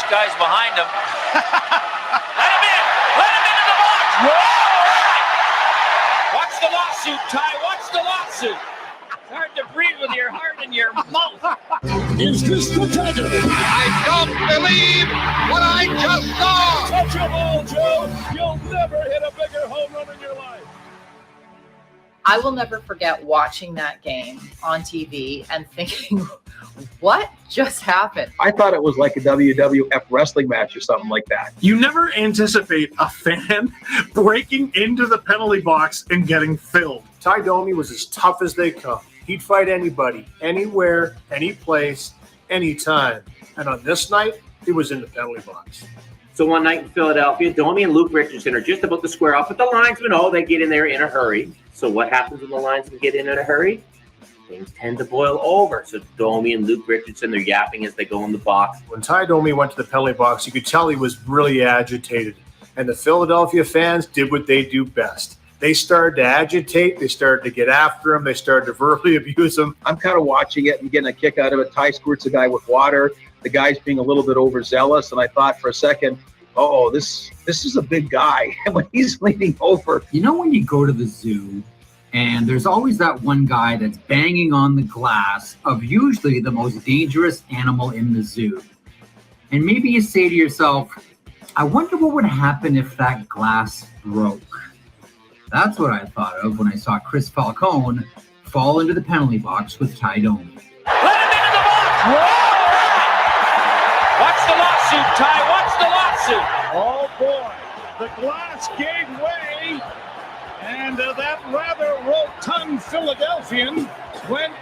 guys behind him. Let him in! Let him into the box! Whoa! Watch the lawsuit, Ty. Watch the lawsuit. It's hard to breathe with your heart in your mouth. Is this the Tiger? I don't believe what I just saw. Touch a ball, Joe. You'll never hit a bigger home run in your life. I will never forget watching that game on TV and thinking, what just happened? I thought it was like a WWF wrestling match or something like that. You never anticipate a fan breaking into the penalty box and getting filled. Ty Domi was as tough as they come. He'd fight anybody, anywhere, any place, anytime. And on this night, he was in the penalty box. So one night in Philadelphia, Domi and Luke Richardson are just about to square off with the linesman. Oh, they get in there in a hurry. So what happens when the linesmen get in a hurry? Things tend to boil over. So Domi and Luke Richardson, they're yapping as they go in the box. When Ty Domi went to the penalty box, you could tell he was really agitated. And the Philadelphia fans did what they do best. They started to agitate. They started to get after him. They started to verbally abuse him. I'm kind of watching it and getting a kick out of it. Ty squirts a guy with water. The guy's being a little bit overzealous. And I thought for a second, this is a big guy. And when he's leaning over. You know when you go to the zoo and there's always that one guy that's banging on the glass of usually the most dangerous animal in the zoo. And maybe you say to yourself, I wonder what would happen if that glass broke. That's what I thought of when I saw Chris Falcone fall into the penalty box with Ty Domi. Let him into the box! Whoa! Watch the lawsuit, Ty. Watch the lawsuit. Oh, boy. The glass gave way, and that rather rotund Philadelphian went,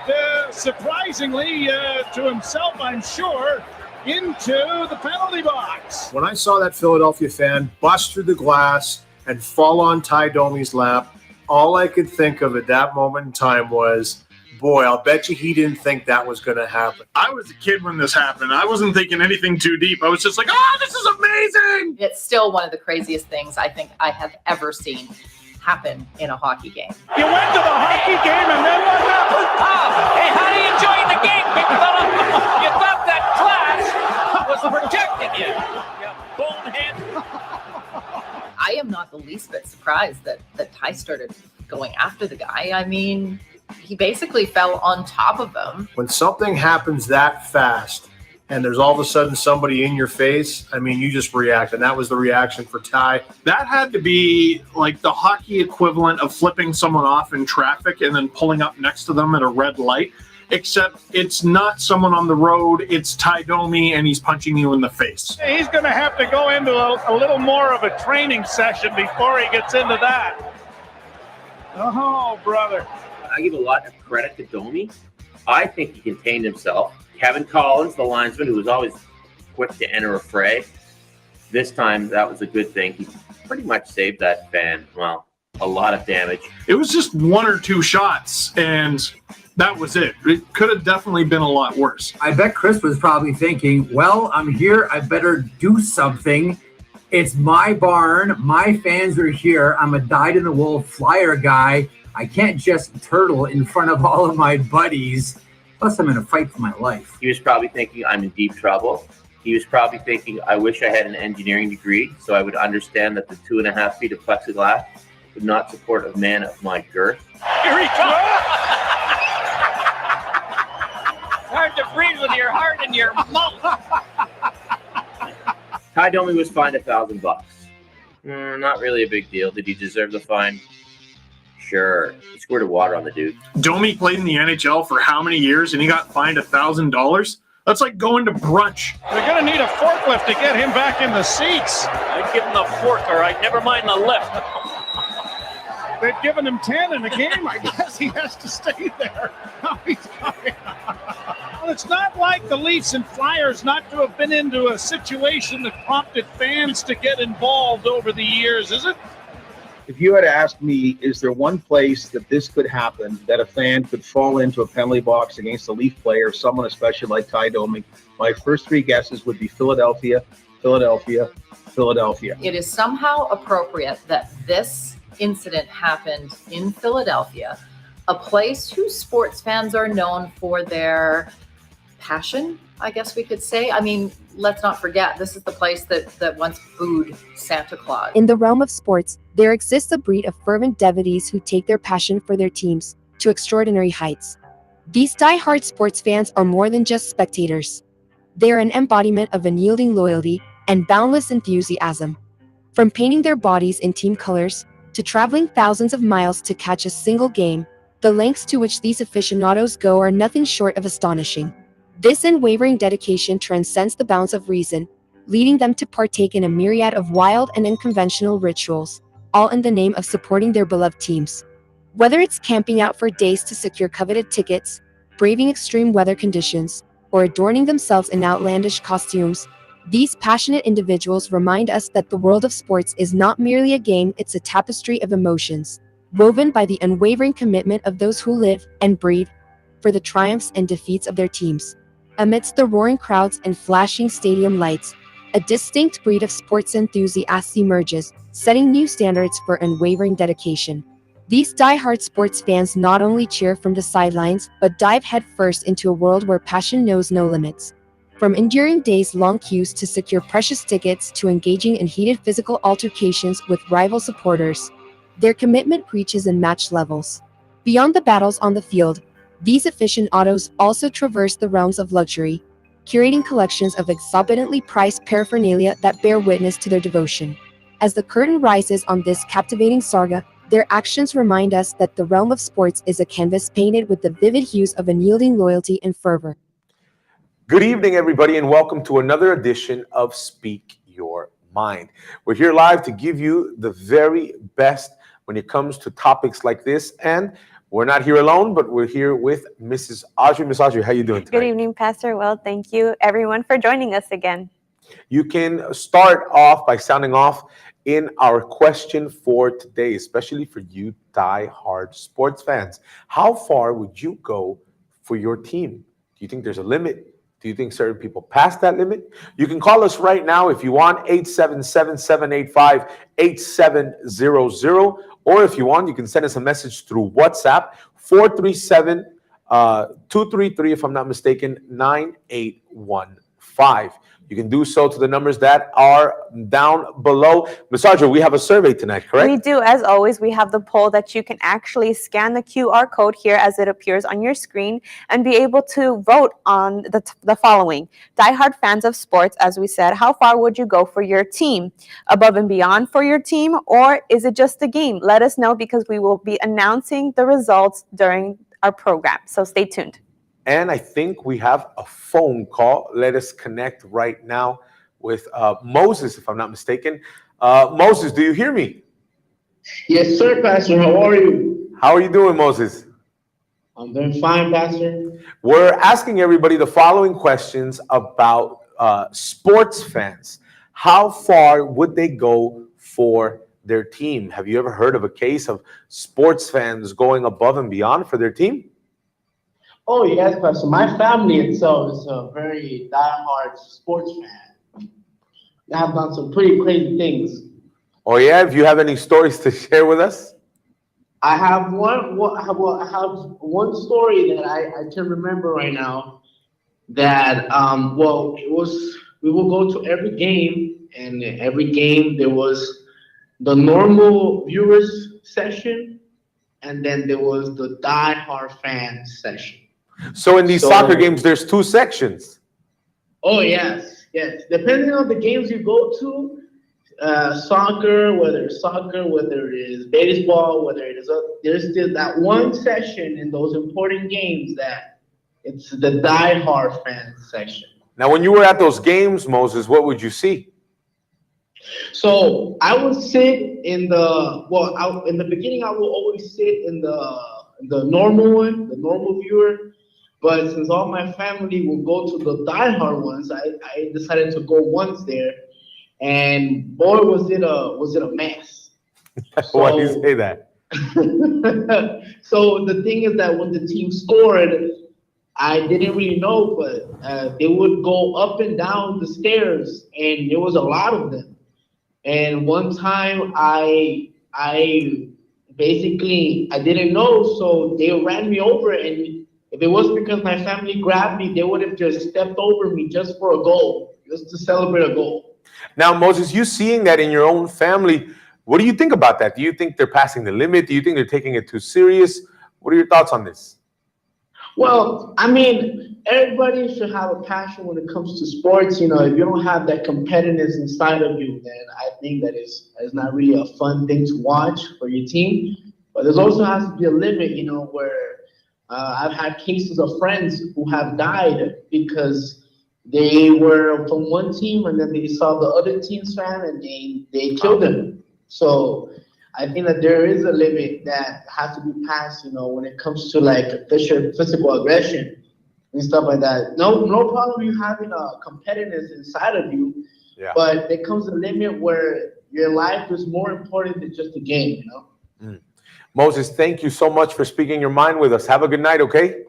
surprisingly, to himself, I'm sure, into the penalty box. When I saw that Philadelphia fan bust through the glass and fall on Ty Domi's lap, all I could think of at that moment in time was, boy, I'll bet you he didn't think that was going to happen. I was a kid when this happened. I wasn't thinking anything too deep. I was just like, this is amazing. It's still one of the craziest things I think I have ever seen happen in a hockey game. You went to the hockey game, and then what happened? Hey, how do you enjoy the game, big fella? You thought that glass was protecting you. You bonehead. I am not the least bit surprised that Ty started going after the guy. I mean, he basically fell on top of him. When something happens that fast and there's all of a sudden somebody in your face, I mean, you just react. And that was the reaction for Ty. That had to be like the hockey equivalent of flipping someone off in traffic and then pulling up next to them at a red light. Except it's not someone on the road, it's Ty Domi, and he's punching you in the face. He's going to have to go into a little more of a training session before he gets into that. Oh, brother. I give a lot of credit to Domi. I think he contained himself. Kevin Collins, the linesman, who was always quick to enter a fray, this time that was a good thing. He pretty much saved that fan, a lot of damage. It was just one or two shots, and that was it. It could have definitely been a lot worse. I bet Chris was probably thinking, well, I'm here. I better do something. It's my barn. My fans are here. I'm a dyed-in-the-wool Flyer guy. I can't just turtle in front of all of my buddies. Plus, I'm in a fight for my life. He was probably thinking, I'm in deep trouble. He was probably thinking, I wish I had an engineering degree so I would understand that the 2.5 feet of plexiglass would not support a man of my girth. Here he comes! Hard to breathe with your heart in your mouth. Ty Domi was fined $1,000. Not really a big deal. Did he deserve the fine? Sure. He squirted water on the dude. Domi played in the NHL for how many years, and he got fined $1,000? That's like going to brunch. They're going to need a forklift to get him back in the seats. I'd give him the fork, all right. Never mind the lift. They've given him 10 in the game. I guess he has to stay there. Now he's coming. Well, it's not like the Leafs and Flyers not to have been into a situation that prompted fans to get involved over the years, is it? If you had asked me, is there one place that this could happen, that a fan could fall into a penalty box against a Leaf player, someone especially like Ty Domi, my first three guesses would be Philadelphia, Philadelphia, Philadelphia. It is somehow appropriate that this incident happened in Philadelphia, a place whose sports fans are known for their passion, I guess we could say. I mean, let's not forget, this is the place that once booed Santa Claus. In the realm of sports, there exists a breed of fervent devotees who take their passion for their teams to extraordinary heights. These die-hard sports fans are more than just spectators. They are an embodiment of unyielding loyalty and boundless enthusiasm. From painting their bodies in team colors, to traveling thousands of miles to catch a single game, the lengths to which these aficionados go are nothing short of astonishing. This unwavering dedication transcends the bounds of reason, leading them to partake in a myriad of wild and unconventional rituals, all in the name of supporting their beloved teams. Whether it's camping out for days to secure coveted tickets, braving extreme weather conditions, or adorning themselves in outlandish costumes, these passionate individuals remind us that the world of sports is not merely a game, it's a tapestry of emotions, woven by the unwavering commitment of those who live and breathe for the triumphs and defeats of their teams. Amidst the roaring crowds and flashing stadium lights, a distinct breed of sports enthusiasts emerges, setting new standards for unwavering dedication. These die-hard sports fans not only cheer from the sidelines, but dive headfirst into a world where passion knows no limits. From enduring days-long queues to secure precious tickets to engaging in heated physical altercations with rival supporters, their commitment reaches unmatched levels. Beyond the battles on the field, these aficionados also traverse the realms of luxury, curating collections of exorbitantly priced paraphernalia that bear witness to their devotion. As the curtain rises on this captivating saga, their actions remind us that the realm of sports is a canvas painted with the vivid hues of unyielding loyalty and fervor. Good evening, everybody, and welcome to another edition of Speak Your Mind. We're here live to give you the very best when it comes to topics like this, and we're not here alone, but we're here with Mrs. Audrey. Miss Audrey, how are you doing tonight? Good evening, Pastor. Well, thank you, everyone, for joining us again. You can start off by sounding off in our question for today, especially for you die-hard sports fans. How far would you go for your team? Do you think there's a limit? Do you think certain people pass that limit? You can call us right now if you want, 877-785-8700. Or if you want, you can send us a message through WhatsApp, 437-233, if I'm not mistaken, 9815. You can do so to the numbers that are down below. Ms. Audrey, we have a survey tonight, correct? We do. As always, we have the poll that you can actually scan the QR code here as it appears on your screen and be able to vote on the following. Diehard fans of sports, as we said, how far would you go for your team? Above and beyond for your team? Or is it just a game? Let us know because we will be announcing the results during our program. So stay tuned. And I think we have a phone call. Let us connect right now with Moses, if I'm not mistaken. Moses, do you hear me? Yes, sir, Pastor. How are you? How are you doing, Moses? I'm doing fine, Pastor. We're asking everybody the following questions about sports fans. How far would they go for their team? Have you ever heard of a case of sports fans going above and beyond for their team? Oh, yes, Pastor. My family itself is a very diehard sports fan. They have done some pretty crazy things. Oh, yeah? If you have any stories to share with us? I have one story that I can remember right now that, it was, we will go to every game, and every game there was the normal viewers session, and then there was the diehard fan session. So in these soccer games, there's two sections. Oh, yes. Depending on the games you go to, soccer, whether it is baseball, whether it is, there's still that one session in those important games that it's the diehard fan section. Now, when you were at those games, Moses, what would you see? So I would sit in in the beginning, I will always sit in the normal one, the normal viewer. But since all my family will go to the diehard ones, I decided to go once there, and boy, was it a mess. Why do you say that? So the thing is that when the team scored, I didn't really know, but they would go up and down the stairs, and there was a lot of them. And one time I didn't know, so they ran me over, and If it was because my family grabbed me, they would have just stepped over me just for a goal, just to celebrate a goal. Now, Moses, you seeing that in your own family, what do you think about that? Do you think they're passing the limit? Do you think they're taking it too serious? What are your thoughts on this? Well, I mean, everybody should have a passion when it comes to sports. You know, if you don't have that competitiveness inside of you, then I think that is not really a fun thing to watch for your team. But there's also has to be a limit, you know, where I've had cases of friends who have died because they were from one team and then they saw the other team's fan and they killed them. So I think that there is a limit that has to be passed, you know, when it comes to like physical aggression and stuff like that. No problem you having a competitiveness inside of you, but there comes a limit where your life is more important than just a game, you know? Moses, thank you so much for speaking your mind with us. Have a good night, okay?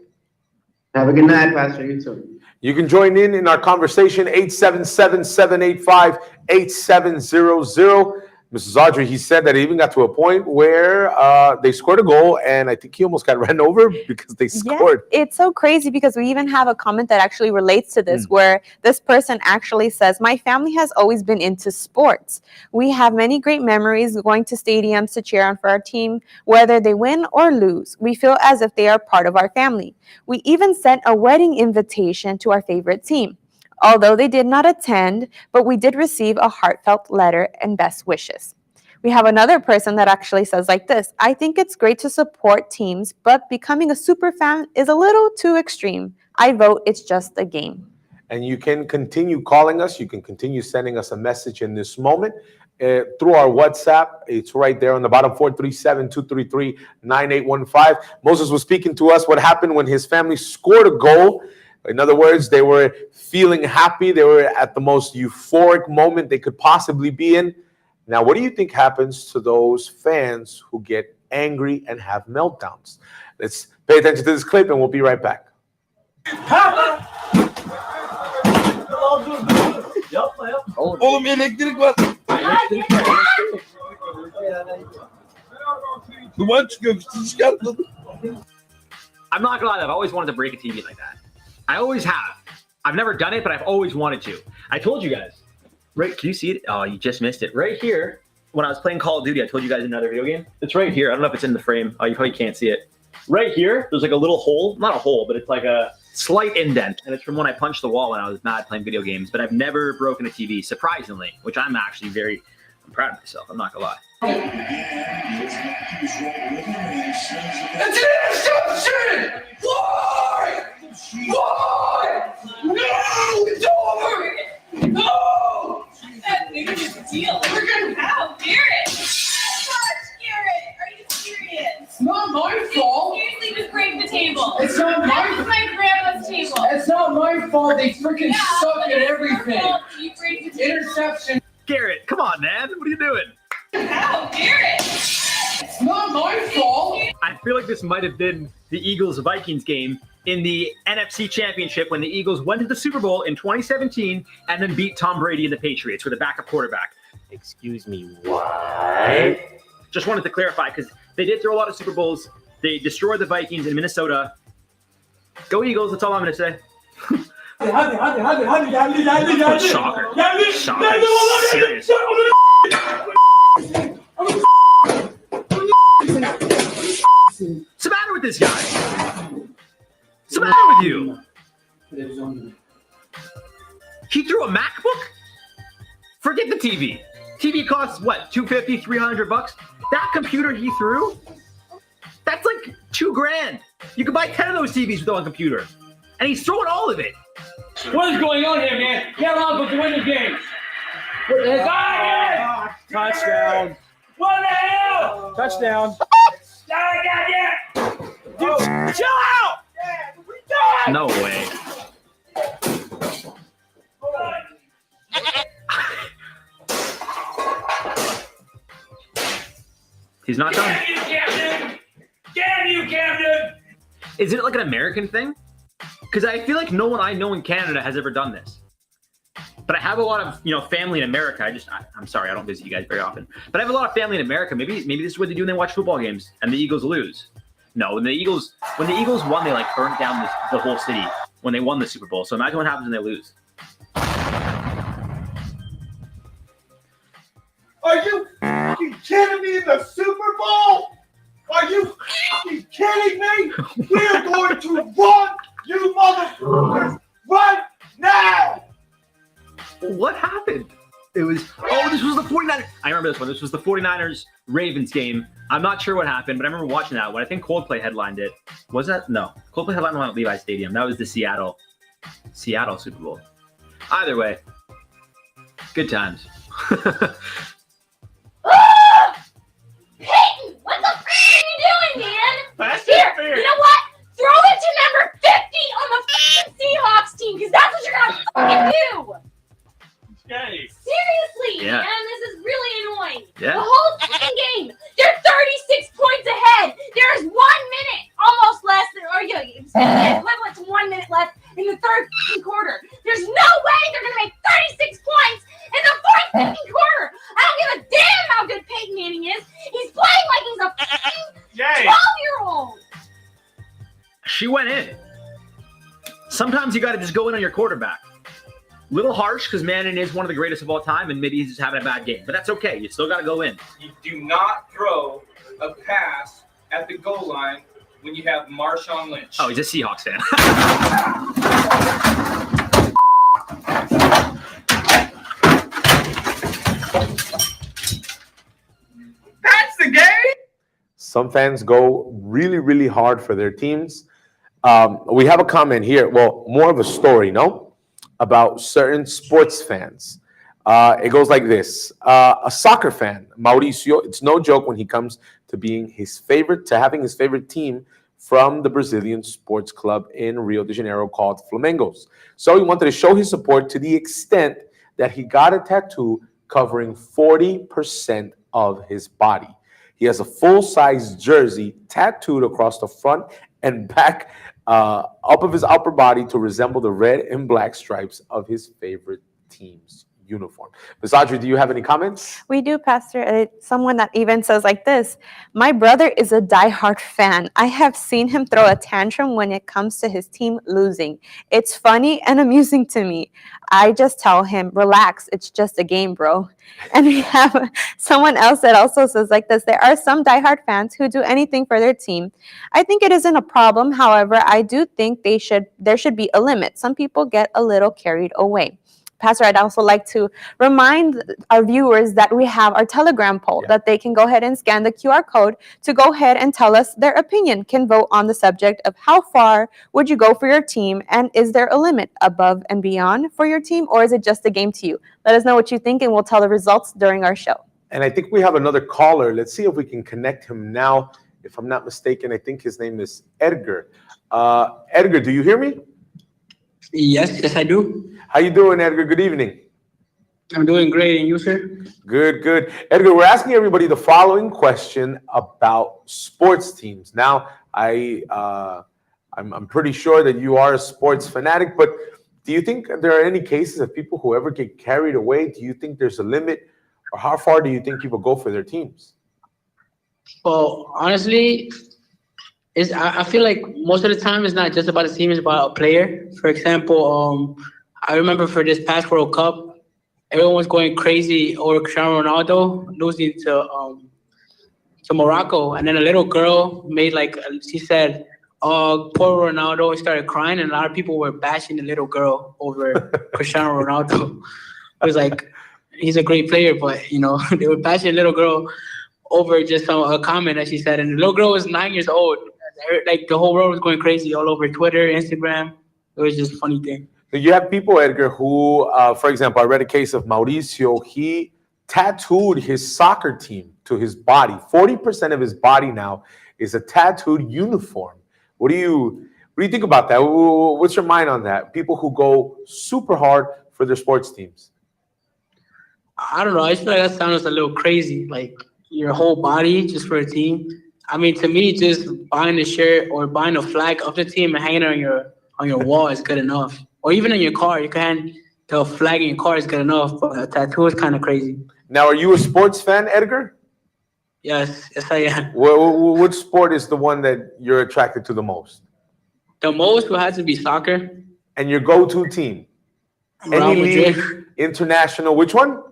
Have a good night, Pastor. You too. You can join in our conversation, 877-785-8700. Mrs. Audrey, he said that it even got to a point where they scored a goal, and I think he almost got ran over because they scored. Yeah, it's so crazy because we even have a comment that actually relates to this, where this person actually says, my family has always been into sports. We have many great memories going to stadiums to cheer on for our team, whether they win or lose. We feel as if they are part of our family. We even sent a wedding invitation to our favorite team. Although they did not attend, but we did receive a heartfelt letter and best wishes. We have another person that actually says like this, I think it's great to support teams, but becoming a super fan is a little too extreme. I vote it's just a game. And you can continue calling us. You can continue sending us a message in this moment through our WhatsApp. It's right there on the bottom, 437-233-9815. Moses was speaking to us what happened when his family scored a goal. In other words, they were feeling happy. They were at the most euphoric moment they could possibly be in. Now, what do you think happens to those fans who get angry and have meltdowns? Let's pay attention to this clip and we'll be right back. Oğlum elektrik var. Duman çıkıyor. Çıkartın. I'm not gonna lie, I've always wanted to break a TV like that. I always have. I've never done it, but I've always wanted to. I told you guys. Right, can you see it? Oh, you just missed it. Right here, when I was playing Call of Duty, I told you guys another video game. It's right here. I don't know if it's in the frame. Oh, you probably can't see it. Right here, there's like a little hole. Not a hole, but it's like a slight indent. And it's from when I punched the wall when I was mad playing video games. But I've never broken a TV, surprisingly, which I'm actually I'm proud of myself. I'm not gonna lie. It's an interception! Why? Why? No! It's over! No! That biggest deal. We're gonna have Garrett. Gosh, Garrett, are you serious? It's not my fault. You seriously just break the table. It's not my That was my grandma's table. It's not my fault. They freaking suck but at it's your everything. fault that you break the table. Interception. Garrett, come on, man. What are you doing? How, Garrett? It's not my fault. I feel like this might have been the Eagles-Vikings game in the NFC Championship when the Eagles went to the Super Bowl in 2017 and then beat Tom Brady and the Patriots with a backup quarterback. Excuse me, what? Just wanted to clarify because they did throw a lot of Super Bowls. They destroyed the Vikings in Minnesota. Go Eagles, that's all I'm going to say. Shocker. Shocker. Serious. What's the matter with this guy? What's the matter with you? He threw a MacBook? Forget the TV. TV costs what, $250, $300? That computer he threw? That's like $2,000. You could buy 10 of those TVs with one computer. And he's throwing all of it. What is going on here, man? Get on with the win the game. What the heck? Touchdown. What the hell? Touchdown. Dude, chill out! No way. He's not done. Damn you, Camden! Damn you, Camden! Is it like an American thing? Because I feel like no one I know in Canada has ever done this. But I have a lot of, family in America. I'm sorry, I don't visit you guys very often. But I have a lot of family in America. Maybe this is what they do when they watch football games and the Eagles lose. No, when the Eagles won, they like burnt down the whole city when they won the Super Bowl. So imagine what happens when they lose. Are you fucking kidding me? In the Super Bowl? Are you fucking kidding me? We're going to run you motherfuckers right now. What happened? It was, this was the 49ers. I remember this one. This was the 49ers Ravens game. I'm not sure what happened, but I remember watching that one. I think Coldplay headlined it. Was that? No. Coldplay headlined one at Levi Stadium. That was the Seattle Super Bowl. Either way, good times. Peyton, what the f*** are you doing, man? That's Here, not fair. you know what? Throw it to number 50 on the f***ing Seahawks team, because that's what you're gonna fucking do. Okay. Seriously, Yeah. man, this is really annoying. Yeah. The whole fucking game, they're 36 points ahead. There's 1 minute, almost less than, or yeah, it's equivalent to 1 minute left in the third fucking quarter. There's no way they're gonna make 36 points in the fourth fucking quarter. I don't give a damn how good Peyton Manning is. He's playing like he's a fucking 12-year-old. She went in. Sometimes you got to just go in on your quarterback. Little harsh because Manning is one of the greatest of all time, and maybe he's just having a bad game. But that's okay. You still got to go in. You do not throw a pass at the goal line when you have Marshawn Lynch. Oh, he's a Seahawks fan. That's the game. Some fans go really, really hard for their teams. We have a comment here. Well, more of a story, no? About certain sports fans. It goes like this. A soccer fan, Mauricio, it's no joke when he comes to having his favorite team from the Brazilian sports club in Rio de Janeiro called Flamengos. So he wanted to show his support to the extent that he got a tattoo covering 40% of his body. He has a full-size jersey tattooed across the front and back up of his upper body to resemble the red and black stripes of his favorite team's uniform. Ms. Audrey, do you have any comments? We do, Pastor. Someone that even says like this, my brother is a diehard fan. I have seen him throw a tantrum when it comes to his team losing. It's funny and amusing to me. I just tell him, relax, it's just a game, bro. And we have someone else that also says like this, there are some diehard fans who do anything for their team. I think it isn't a problem. However, I do think there should be a limit. Some people get a little carried away. Pastor, I'd also like to remind our viewers that we have our Telegram poll that they can go ahead and scan the QR code to go ahead and tell us their opinion, can vote on the subject of how far would you go for your team, and is there a limit above and beyond for your team, or is it just a game to you? Let us know what you think, and we'll tell the results during our show. And I think we have another caller. Let's see if we can connect him now. If I'm not mistaken, I think his name is Edgar. Edgar, do you hear me? Yes, I do. How you doing, Edgar? Good evening. I'm doing great, and you, sir? Good. Edgar, we're asking everybody the following question about sports teams. Now, I'm pretty sure that you are a sports fanatic, but do you think there are any cases of people who ever get carried away? Do you think there's a limit, or how far do you think people go for their teams? Well, honestly, I feel like most of the time it's not just about the team, it's about a player. For example, I remember for this past World Cup, everyone was going crazy over Cristiano Ronaldo losing to Morocco, and then a little girl she said, "Oh, poor Ronaldo," and started crying, and a lot of people were bashing the little girl over Cristiano Ronaldo. It was like, he's a great player, but they were bashing the little girl over just a comment that she said, and the little girl was 9 years old. Like the whole world was going crazy all over Twitter, Instagram. It was just a funny thing. You have people, Edgar, who, for example, I read a case of Mauricio. He tattooed his soccer team to his body. 40% of his body now is a tattooed uniform. What do you think about that? What's your mind on that? People who go super hard for their sports teams. I don't know. I feel like that sounds a little crazy. Like your whole body just for a team. I mean, to me, just buying a shirt or buying a flag of the team and hanging it on your wall is good enough. Or even in your car, you can the flag in your car is good enough, but a tattoo is kind of crazy. Now, are you a sports fan, Edgar? Yes, I am. Which sport is the one that you're attracted to the most? The most will have to be soccer. And your go-to team? Real Any Madrid. league, international, which one?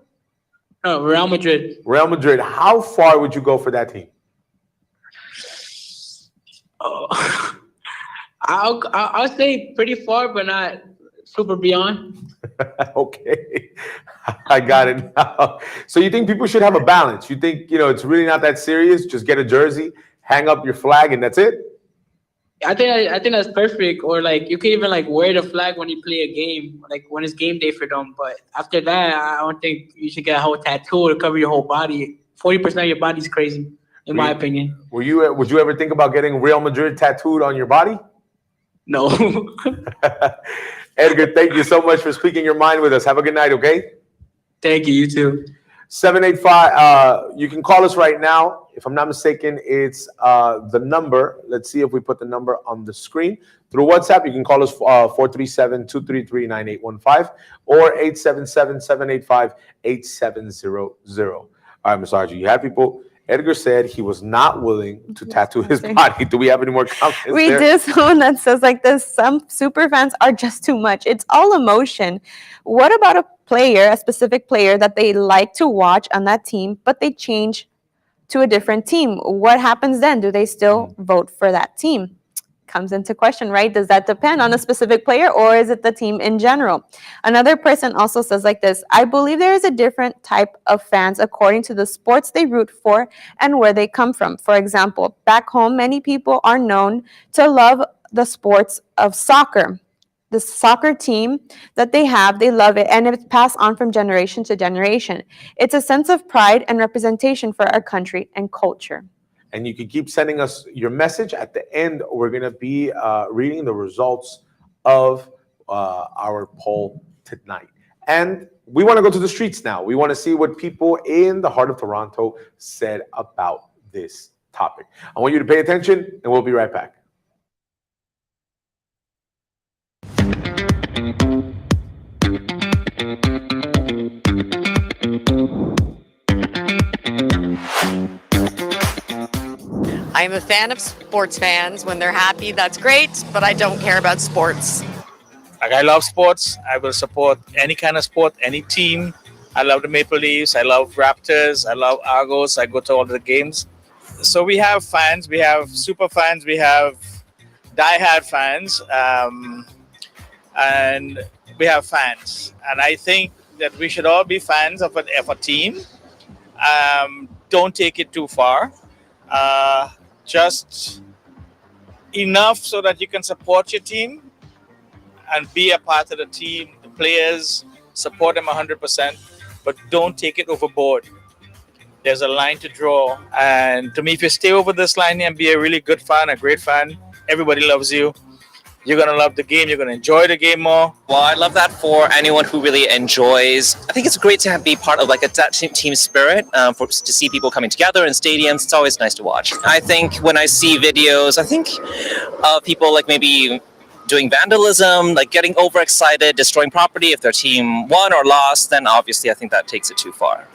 Real Madrid. Real Madrid. How far would you go for that team? Oh, I'll say pretty far, but not super beyond. Okay, I got it now. So you think people should have a balance? You think, it's really not that serious? Just get a jersey, hang up your flag, and that's it? I think that's perfect. Or like you can even like wear the flag when you play a game, like when it's game day for them. But after that, I don't think you should get a whole tattoo to cover your whole body. 40% of your body's crazy, in my opinion. Would you ever think about getting Real Madrid tattooed on your body? No. Edgar, thank you so much for speaking your mind with us. Have a good night, okay? Thank you. You too. 785. You can call us right now. If I'm not mistaken, it's the number. Let's see if we put the number on the screen. Through WhatsApp, you can call us 437-233-9815 or 877-785-8700. All right, Ms. Archie, you have people. Edgar said he was not willing to tattoo his body. Do we have any more comments? We there? do someone that says like this, some super fans are just too much. It's all emotion. What about a player, a specific player that they like to watch on that team, but they change to a different team? What happens then? Do they still vote for that team? Comes into question, right? Does that depend on a specific player or is it the team in general? Another person also says like this, I believe there is a different type of fans according to the sports they root for and where they come from. For example, back home, many people are known to love the sports of soccer. The soccer team that they have, they love it, and it's passed on from generation to generation. It's a sense of pride and representation for our country and culture. And you can keep sending us your message. At the end, we're going to be reading the results of our poll tonight. And we want to go to the streets now. We want to see what people in the heart of Toronto said about this topic. I want you to pay attention, and we'll be right back. I'm a fan of sports fans. When they're happy, that's great, but I don't care about sports. Like, I love sports. I will support any kind of sport, any team. I love the Maple Leafs. I love Raptors. I love Argos. I go to all the games. So we have fans. We have super fans. We have diehard fans. And we have fans. And I think that we should all be fans of a team. Don't take it too far. Just enough so that you can support your team and be a part of the team, the players, support them 100%, but don't take it overboard. There's a line to draw. And to me, if you stay over this line and be a really good fan, a great fan, everybody loves you. You're going to love the game. You're going to enjoy the game more. Well, I love that for anyone who really enjoys. I think it's great to be part of like that team spirit, to see people coming together in stadiums. It's always nice to watch. I think when I see videos, I think of people like maybe doing vandalism, like getting overexcited, destroying property. If their team won or lost, then obviously I think that takes it too far.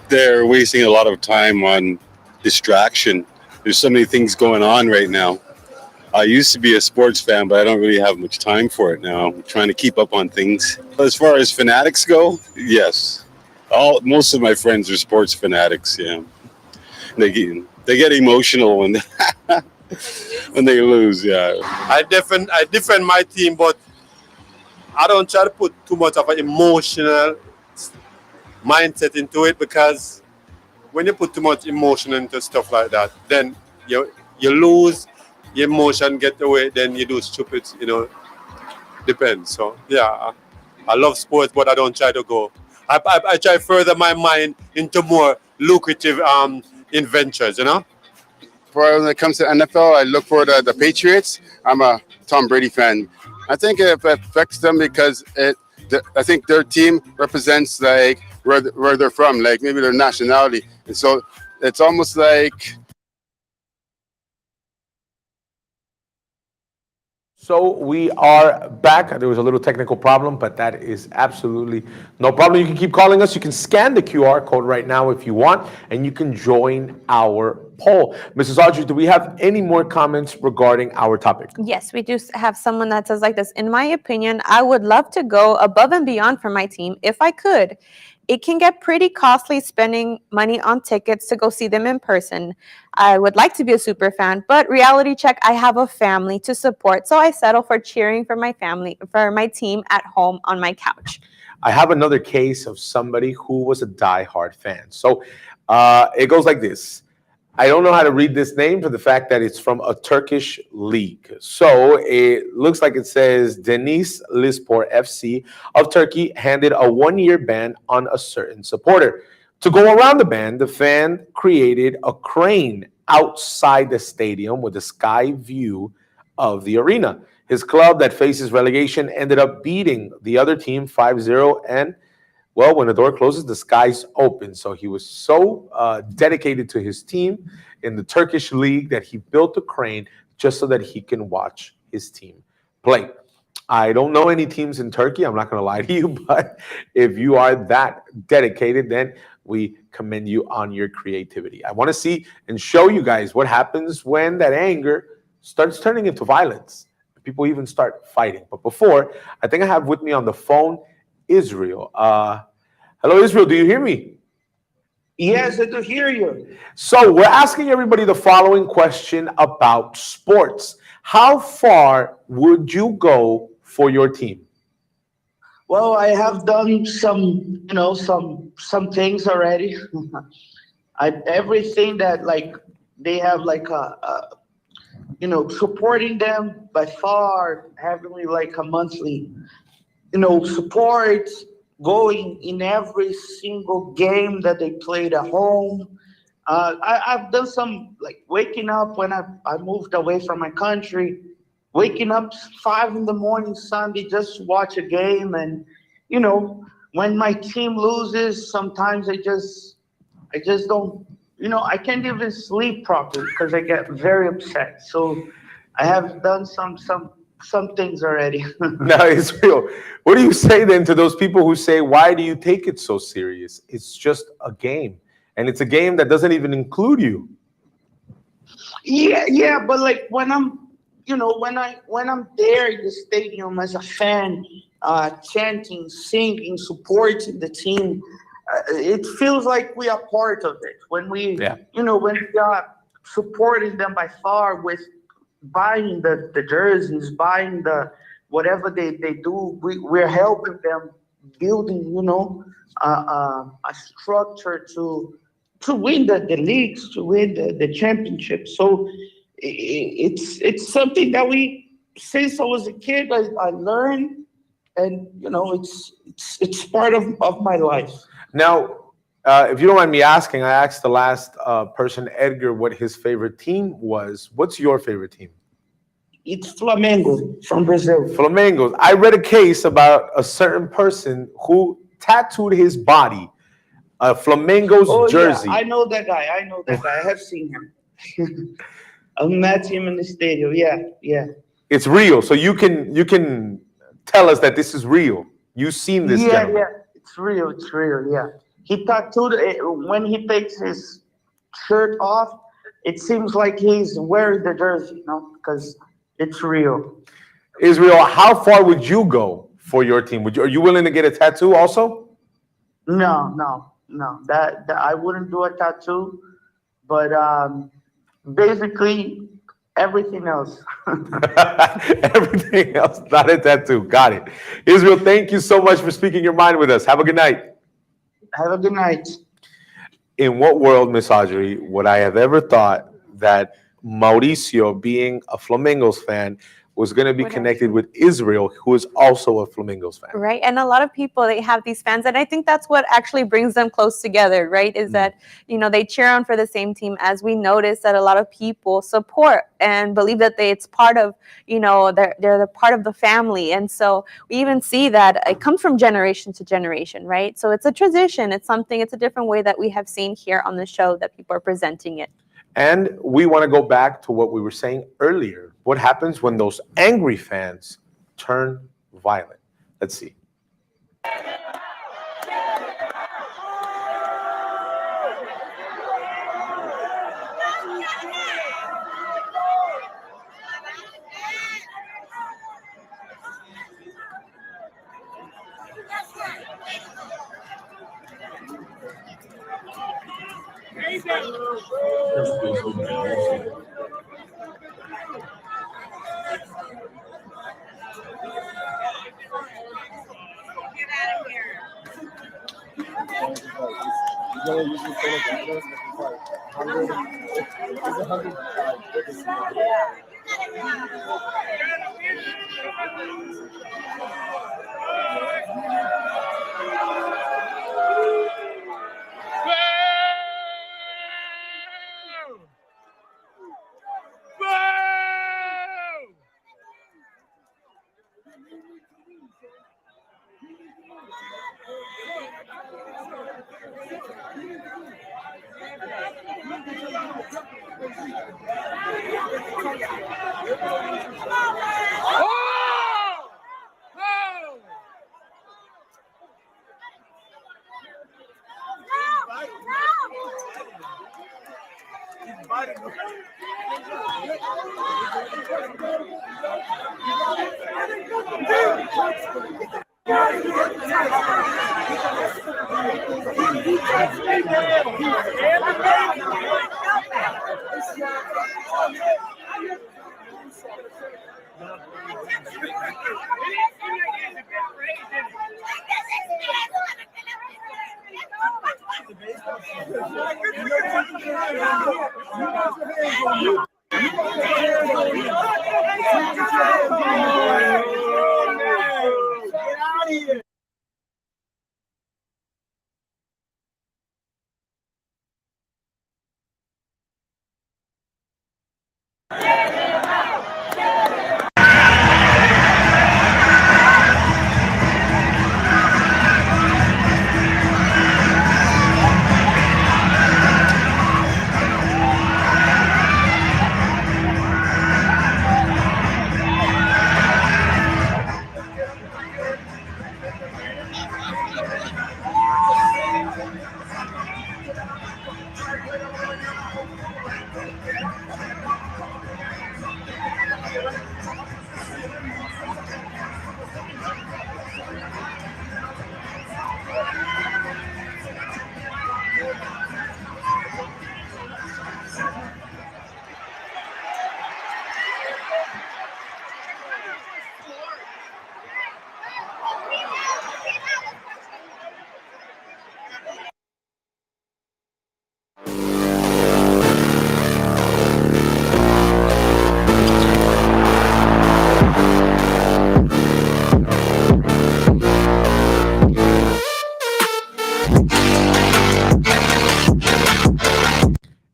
They're wasting a lot of time on distraction. There's so many things going on right now. I used to be a sports fan, but I don't really have much time for it now. I'm trying to keep up on things. As far as fanatics go, yes. Most of my friends are sports fanatics, yeah. They get emotional when when they lose, yeah. I defend my team, but I don't try to put too much of an emotional mindset into it, because when you put too much emotion into stuff like that, then you lose. Your emotion get away, then you do stupid, depends. So yeah, I love sports, but I don't try to go. I try to further my mind into more lucrative ventures, When it comes to NFL, I look for the Patriots. I'm a Tom Brady fan. I think it affects them because I think their team represents like where they're from, like maybe their nationality, and so it's almost like. So we are back. There was a little technical problem, but that is absolutely no problem. You can keep calling us. You can scan the QR code right now if you want, and you can join our poll. Mrs. Audrey, do we have any more comments regarding our topic? Yes, we do have someone that says like this. In my opinion, I would love to go above and beyond for my team if I could. It can get pretty costly spending money on tickets to go see them in person. I would like to be a super fan, but reality check, I have a family to support, so I settle for cheering for my family, for my team at home on my couch. I have another case of somebody who was a diehard fan. So it goes like this. I don't know how to read this name for the fact that it's from a Turkish league. So it looks like it says Denizli Lispor FC of Turkey handed a 1-year ban on a certain supporter. To go around the ban, the fan created a crane outside the stadium with a sky view of the arena. His club that faces relegation ended up beating the other team 5-0, and well, when the door closes, the sky's open. So he was so dedicated to his team in the Turkish league that he built a crane just so that he can watch his team play. I don't know any teams in Turkey. I'm not going to lie to you, but if you are that dedicated, then we commend you on your creativity. I want to see and show you guys what happens when that anger starts turning into violence. People even start fighting. But before, I think I have with me on the phone Israel. Hello, Israel. Do you hear me? Yes, I do hear you. So we're asking everybody the following question about sports. How far would you go for your team? Well, I have done some things already. Everything that like they have like supporting them by far, having like a monthly support, going in every single game that they played at home. I've done some like waking up when I moved away from my country, waking up 5 a.m. Sunday just to watch a game. And when my team loses, sometimes I just don't, I can't even sleep properly because I get very upset. So I have done some things already. Now, Israel, what do you say then to those people who say, why do you take it so serious? It's just a game, and it's a game that doesn't even include you. Yeah, but like when I'm there in the stadium as a fan, chanting, singing, supporting the team, it feels like we are part of it. When we are supporting them by far with buying the jerseys, buying the whatever they do, we're helping them building, a structure to win the leagues, to win the championship. So it's something that since I was a kid, I learned, and it's part of my life. Now, if you don't mind me asking, I asked the last person, Edgar, what his favorite team was. What's your favorite team? It's Flamengo from Brazil. Flamengo. I read a case about a certain person who tattooed his body a Flamengo's jersey. Yeah, I know that guy. I have seen him. I met him in the stadium. Yeah. It's real. So you can tell us that this is real. You've seen this gentleman. Yeah. It's real. Yeah. He tattooed it. When he takes his shirt off, it seems like he's wearing the jersey, because it's real. Israel, how far would you go for your team? Are you willing to get a tattoo also? No. That I wouldn't do a tattoo, but basically everything else. Everything else, not a tattoo. Got it. Israel, thank you so much for speaking your mind with us. Have a good night. Have a good night. In what world, Miss Audrey, would I have ever thought that Mauricio, being a Flamingos fan, was going to be connected with Israel, who is also a Flamingos fan? Right. And a lot of people, they have these fans, and I think that's what actually brings them close together, right? Is that, they cheer on for the same team, as we notice that a lot of people support and believe that it's part of, they're the part of the family. And so we even see that it comes from generation to generation, right? So it's a tradition. It's a different way that we have seen here on the show that people are presenting it. And we want to go back to what we were saying earlier. What happens when those angry fans turn violent? Let's see.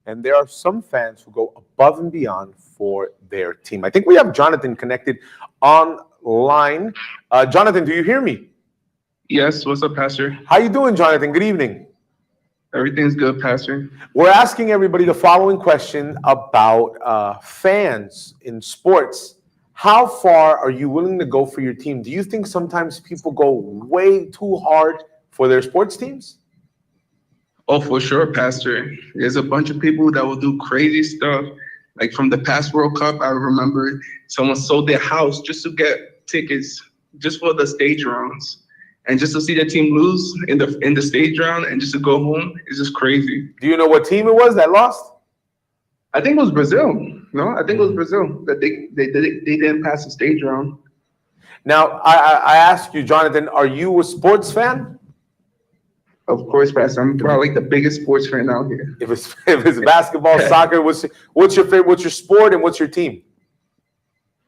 And there are some fans who go above and beyond for their team. I think we have Jonathan connected online. Jonathan, do you hear me? Yes. What's up, Pastor? How you doing, Jonathan? Good evening. Everything's good, Pastor. We're asking everybody the following question about fans in sports. How far are you willing to go for your team? Do you think sometimes people go way too hard for their sports teams? Oh, for sure, Pastor. There's a bunch of people that will do crazy stuff. Like from the past World Cup, I remember someone sold their house just to get tickets just for the stage rounds. And just to see their team lose in the stage round and just to go home is just crazy. Do you know what team it was that lost? I think it was Brazil. No, I think it was Brazil that they didn't pass the stage round. Now, I ask you, Jonathan, are you a sports fan? Of course, Pastor. I'm probably like the biggest sports fan out here. If it's basketball, soccer, what's your favorite? What's your sport and what's your team?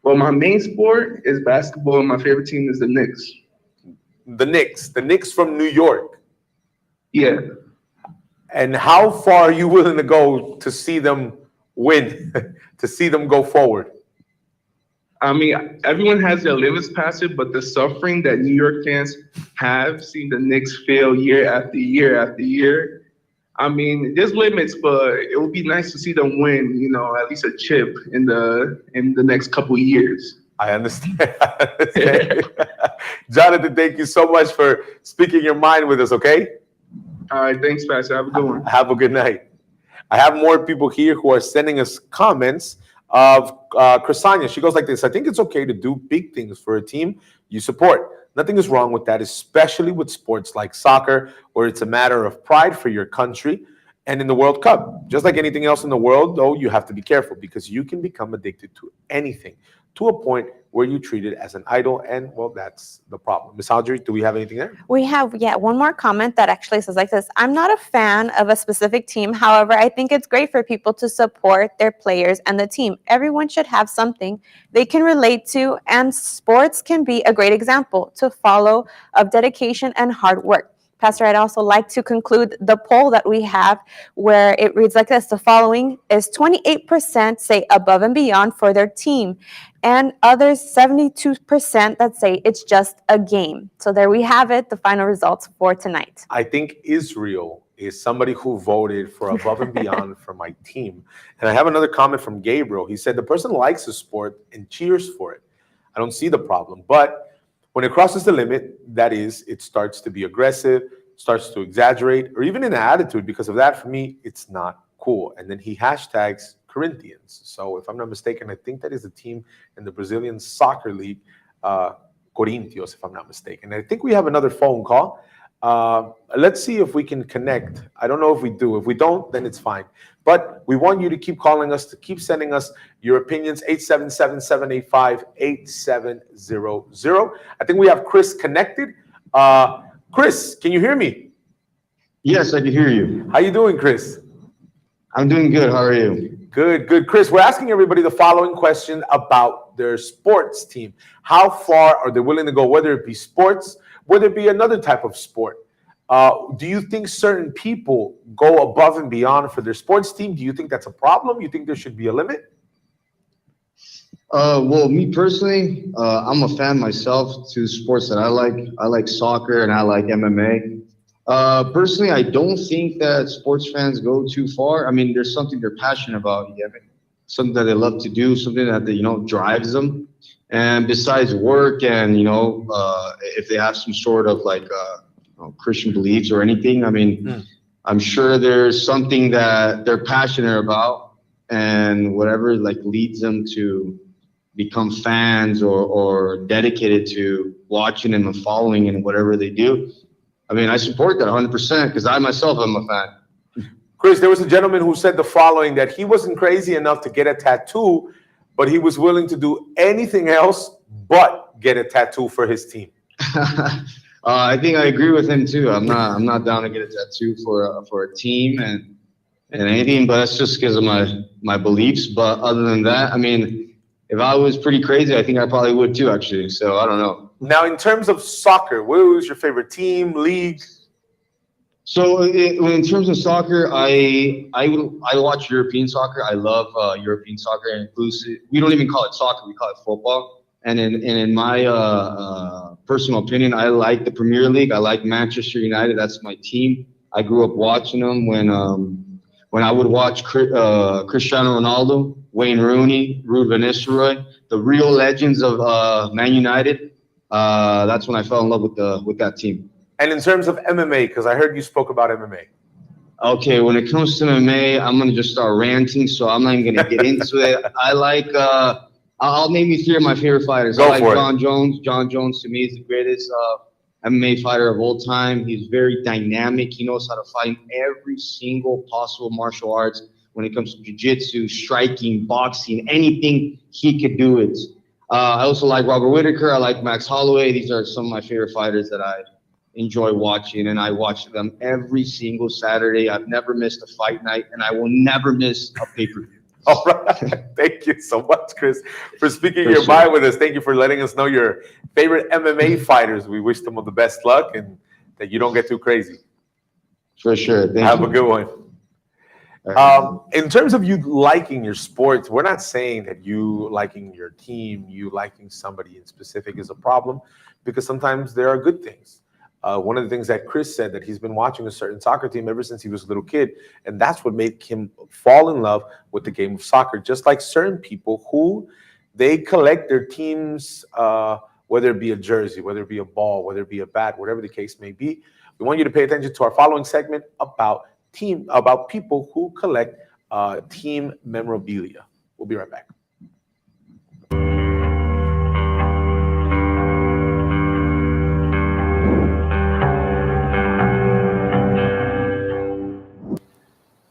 Well, my main sport is basketball, and my favorite team is the Knicks. The Knicks from New York. Yeah. And how far are you willing to go to see them win, to see them go forward? I mean, everyone has their limits, Pastor, but the suffering that New York fans have seen the Knicks fail year after year after year, I mean, there's limits, but it would be nice to see them win, you know, at least a chip in the next couple years. I understand. Jonathan, thank you so much for speaking your mind with us, okay? All right, thanks, Pastor. Have a good one. Have a good night. I have more people here who are sending us comments of Chrisania. She goes like this: I think it's okay to do big things for a team you support. Nothing is wrong with that, especially with sports like soccer, where it's a matter of pride for your country. And in the World Cup, just like anything else in the world, though, you have to be careful because you can become addicted to anything to a point where you treat it as an idol. And, well, that's the problem. Ms. Audrey, do we have anything there? We have, one more comment that actually says like this: I'm not a fan of a specific team. However, I think it's great for people to support their players and the team. Everyone should have something they can relate to, and sports can be a great example to follow of dedication and hard work. Pastor, I'd also like to conclude the poll that we have, where it reads like this: the following is 28% say above and beyond for their team, and others 72% that say it's just a game. So there we have it, the final results for tonight. I think Israel is somebody who voted for above and beyond for my team. And I have another comment from Gabriel. He said the person likes the sport and cheers for it. I don't see the problem. But when it crosses the limit, that is, it starts to be aggressive, starts to exaggerate, or even in attitude. Because of that, for me, it's not cool. And then he hashtags Corinthians. So if I'm not mistaken, I think that is the team in the Brazilian soccer league, Corinthians, if I'm not mistaken. And I think we have another phone call. Let's see if we can connect. I don't know if we do. If we don't, then it's fine. But we want you to keep calling us, to keep sending us your opinions, 877-785-8700. I think we have Chris connected. Chris, can you hear me? Yes, I can hear you. How you doing, Chris? I'm doing good. How are you? Good, good. Chris, we're asking everybody the following question about their sports team. How far are they willing to go, whether it be sports, whether it be another type of sport? Do you think certain people go above and beyond for their sports team? Do you think that's a problem? You think there should be a limit? Well, me personally, I'm a fan myself to sports that I like. I like soccer and I like MMA. Personally, I don't think that sports fans go too far. I mean, there's something they're passionate about, something that they love to do, something that they, drives them. And besides work and, if they have some sort of like Christian beliefs or anything, I mean, I'm sure there's something that they're passionate about, and whatever like leads them to become fans or dedicated to watching and following and whatever they do. I mean, I support that 100% because I myself am a fan. Chris, there was a gentleman who said the following, that he wasn't crazy enough to get a tattoo, but he was willing to do anything else but get a tattoo for his team. I think I agree with him too. I'm not down to get a tattoo for a team and anything, but that's just because of my beliefs. But other than that, I mean, if I was pretty crazy, I think I probably would too, actually. So I don't know. Now, in terms of soccer, what was your favorite team, league? So in terms of soccer, I watch European soccer. I love European soccer, inclusive. We don't even call it soccer; we call it football. And in my personal opinion, I like the Premier League. I like Manchester United. That's my team. I grew up watching them when I would watch Cristiano Ronaldo, Wayne Rooney, Ruud van Nistelrooy, the real legends of Man United. That's when I fell in love with that team. And in terms of MMA, because I heard you spoke about MMA. Okay, when it comes to MMA, I'm gonna just start ranting, so I'm not even gonna get into it. I like. I'll name you three of my favorite fighters. I like John Jones. John Jones to me is the greatest MMA fighter of all time. He's very dynamic. He knows how to fight every single possible martial arts. When it comes to jiu-jitsu, striking, boxing, anything, he could do it. I also like Robert Whittaker. I like Max Holloway. These are some of my favorite fighters that I enjoy watching, and I watch them every single Saturday. I've never missed a fight night, and I will never miss a pay-per-view. All right. Thank you so much, Chris, for speaking your mind with us. Thank you for letting us know your favorite MMA fighters. We wish them all the best luck and that you don't get too crazy. For sure. Have a good one. In terms of you liking your sports, we're not saying that you liking your team, you liking somebody in specific is a problem, because sometimes there are good things. One of the things that Chris said, that he's been watching a certain soccer team ever since he was a little kid, and that's what made him fall in love with the game of soccer. Just like certain people who they collect their teams, whether it be a jersey, whether it be a ball, whether it be a bat, whatever the case may be. We want you to pay attention to our following segment about people who collect team memorabilia. We'll be right back.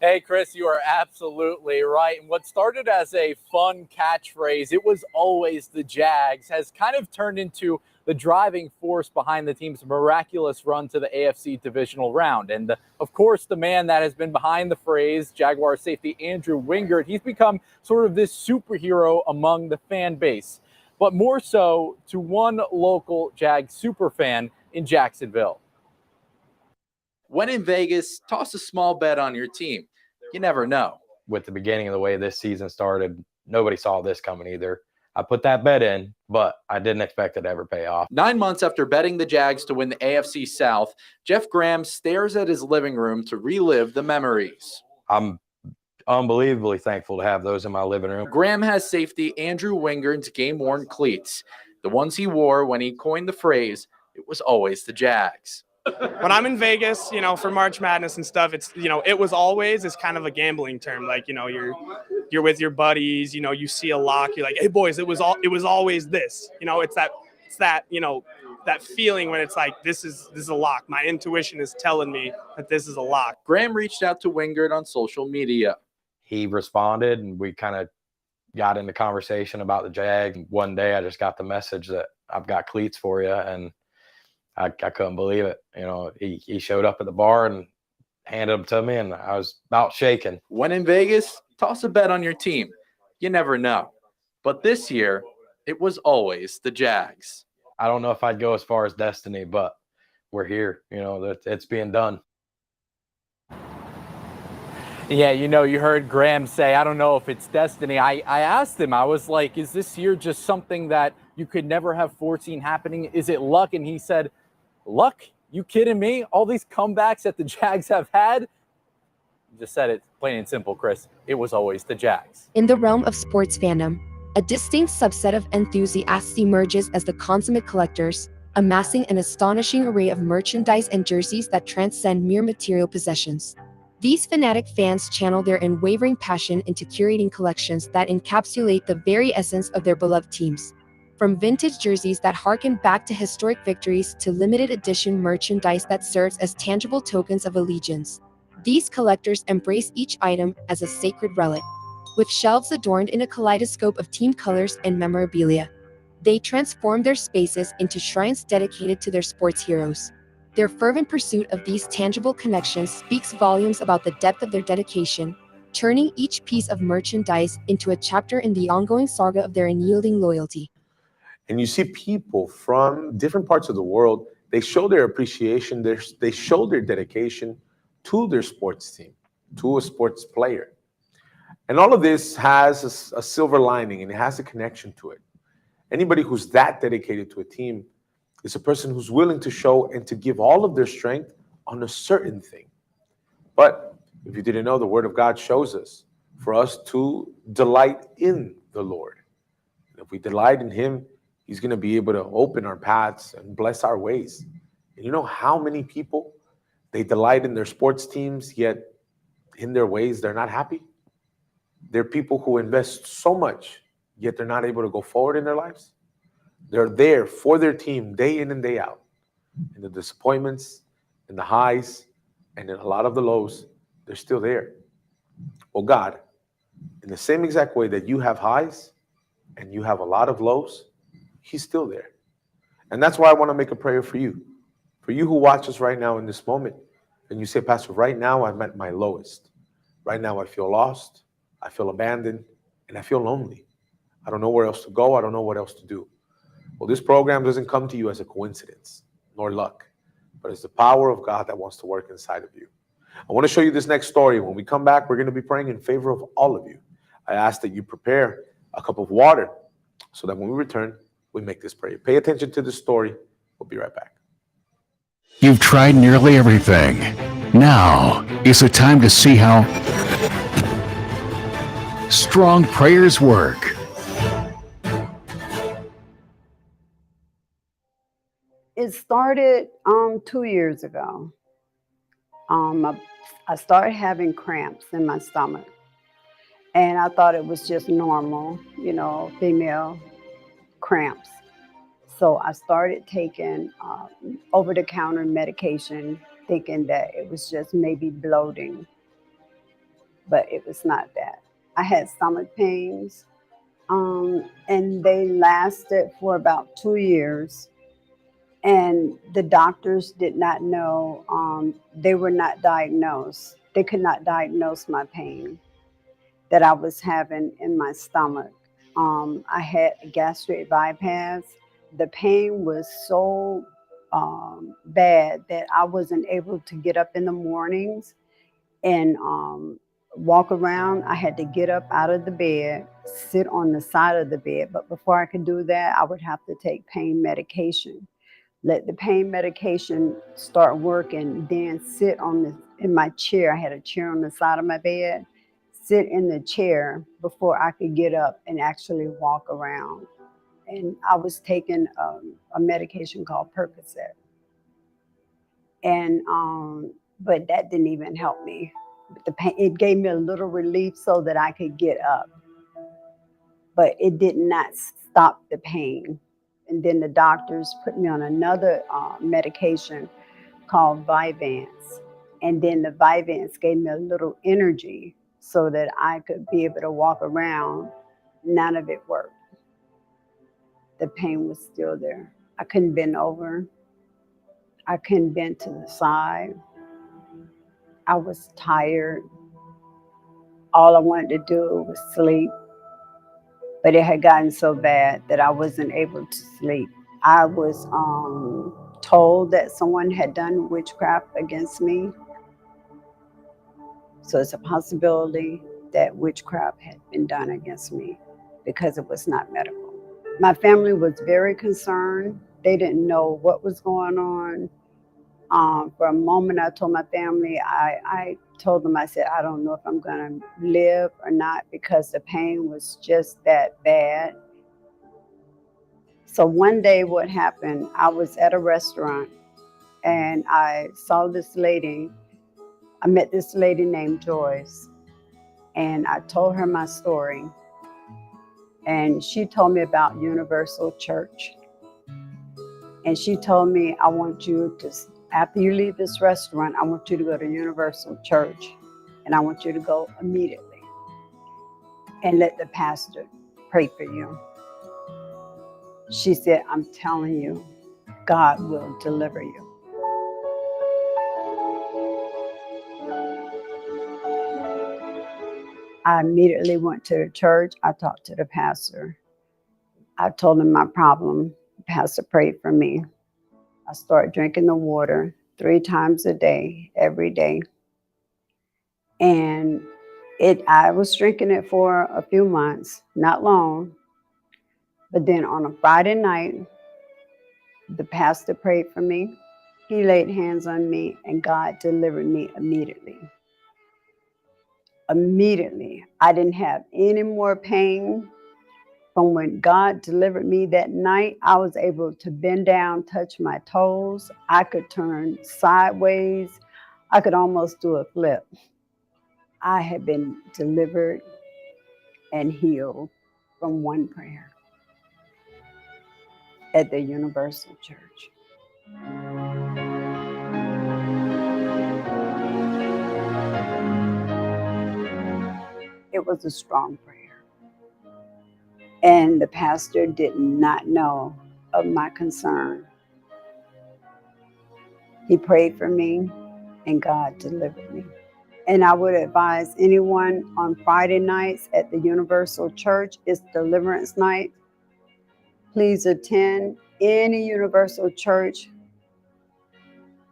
Hey, Chris, you are absolutely right. And what started as a fun catchphrase, it was always the Jags, has kind of turned into the driving force behind the team's miraculous run to the AFC divisional round. And of course, the man that has been behind the phrase, Jaguar safety Andrew Wingard, he's become sort of this superhero among the fan base, but more so to one local Jags superfan in Jacksonville. When in Vegas, toss a small bet on your team. You never know. With the beginning of the way this season started, nobody saw this coming either. I put that bet in, but I didn't expect it to ever pay off. 9 months after betting the Jags to win the AFC South, Jeff Graham stares at his living room to relive the memories. I'm unbelievably thankful to have those in my living room. Graham has safety Andrew Wingard's game-worn cleats, the ones he wore when he coined the phrase, "It was always the Jags." When I'm in Vegas, for March Madness and stuff, it's, it was always is kind of a gambling term. Like, you're with your buddies, you see a lock, you're like, hey boys, it was always this, it's that, that feeling when it's like, this is a lock. My intuition is telling me that this is a lock. Graham reached out to Wingard on social media. He responded and we kind of got into conversation about the Jag. One day I just got the message that I've got cleats for you, and I couldn't believe it. He showed up at the bar and handed them to me, and I was about shaking. When in Vegas, toss a bet on your team. You never know. But this year, it was always the Jags. I don't know if I'd go as far as destiny, but we're here. It's being done. Yeah, you heard Graham say, I don't know if it's destiny. I asked him, I was like, is this year just something that you could never have foreseen happening? Is it luck? And he said, luck? You kidding me? All these comebacks that the Jags have had? Just said it plain and simple, Chris. It was always the Jags. In the realm of sports fandom, a distinct subset of enthusiasts emerges as the consummate collectors, amassing an astonishing array of merchandise and jerseys that transcend mere material possessions. These fanatic fans channel their unwavering passion into curating collections that encapsulate the very essence of their beloved teams. From vintage jerseys that harken back to historic victories to limited edition merchandise that serves as tangible tokens of allegiance, these collectors embrace each item as a sacred relic. With shelves adorned in a kaleidoscope of team colors and memorabilia, they transform their spaces into shrines dedicated to their sports heroes. Their fervent pursuit of these tangible connections speaks volumes about the depth of their dedication, turning each piece of merchandise into a chapter in the ongoing saga of their unyielding loyalty. And you see people from different parts of the world, they show their appreciation, they show their dedication to their sports team, to a sports player. And all of this has a silver lining, and it has a connection to it. Anybody who's that dedicated to a team is a person who's willing to show and to give all of their strength on a certain thing. But if you didn't know, the Word of God shows us for us to delight in the Lord. And if we delight in Him, He's going to be able to open our paths and bless our ways. And you know how many people, they delight in their sports teams, yet in their ways, they're not happy? They're people who invest so much, yet they're not able to go forward in their lives. They're there for their team day in and day out. In the disappointments, in the highs, and in a lot of the lows, they're still there. Well, God, in the same exact way that you have highs and you have a lot of lows, He's still there. And that's why I want to make a prayer for you. For you who watch us right now in this moment, and you say, Pastor, right now I'm at my lowest. Right now I feel lost, I feel abandoned, and I feel lonely. I don't know where else to go. I don't know what else to do. Well, this program doesn't come to you as a coincidence, nor luck, but it's the power of God that wants to work inside of you. I want to show you this next story. When we come back, we're going to be praying in favor of all of you. I ask that you prepare a cup of water so that when we return, we make this prayer. Pay attention to the story. We'll be right back. You've tried nearly everything. Now is the time to see how strong prayers work. It started 2 years ago. I started having cramps in my stomach, and I thought it was just normal, female cramps. So I started taking over-the-counter medication, thinking that it was just maybe bloating, but it was not that. I had stomach pains, and they lasted for about 2 years. And the doctors did not know, they were not diagnosed. They could not diagnose my pain that I was having in my stomach. I had a gastric bypass. The pain was so bad that I wasn't able to get up in the mornings and walk around. I had to get up out of the bed, sit on the side of the bed. But before I could do that, I would have to take pain medication. Let the pain medication start working, then sit in my chair. I had a chair on the side of my bed, sit in the chair before I could get up and actually walk around. And I was taking a medication called Percocet. And, but that didn't even help me. The pain, it gave me a little relief so that I could get up, but it did not stop the pain. And then the doctors put me on another medication called Vyvanse. And then the Vyvanse gave me a little energy so that I could be able to walk around. None of it worked. The pain was still there. I couldn't bend over. I couldn't bend to the side. I was tired. All I wanted to do was sleep. But it had gotten so bad that I wasn't able to sleep. I was told that someone had done witchcraft against me. So it's a possibility that witchcraft had been done against me because it was not medical. My family was very concerned. They didn't know what was going on. For a moment, I told my family, I told them, I said, I don't know if I'm going to live or not because the pain was just that bad. So one day what happened, I was at a restaurant and I saw this lady. I met this lady named Joyce, and I told her my story. And she told me about Universal Church. And she told me, I want you to, after you leave this restaurant, I want you to go to Universal Church, and I want you to go immediately and let the pastor pray for you. She said, I'm telling you, God will deliver you. I immediately went to the church. I talked to the pastor. I told him my problem. The pastor prayed for me. I started drinking the water 3 times a day, every day. And I was drinking it for a few months, not long. But then on a Friday night, the pastor prayed for me. He laid hands on me, and God delivered me immediately. Immediately. I didn't have any more pain. From when God delivered me that night, I was able to bend down, touch my toes. I could turn sideways. I could almost do a flip. I had been delivered and healed from one prayer at the Universal Church. It was a strong prayer. And the pastor did not know of my concern. He prayed for me, and God delivered me. And I would advise anyone on Friday nights at the Universal Church, it's Deliverance Night. Please attend any Universal Church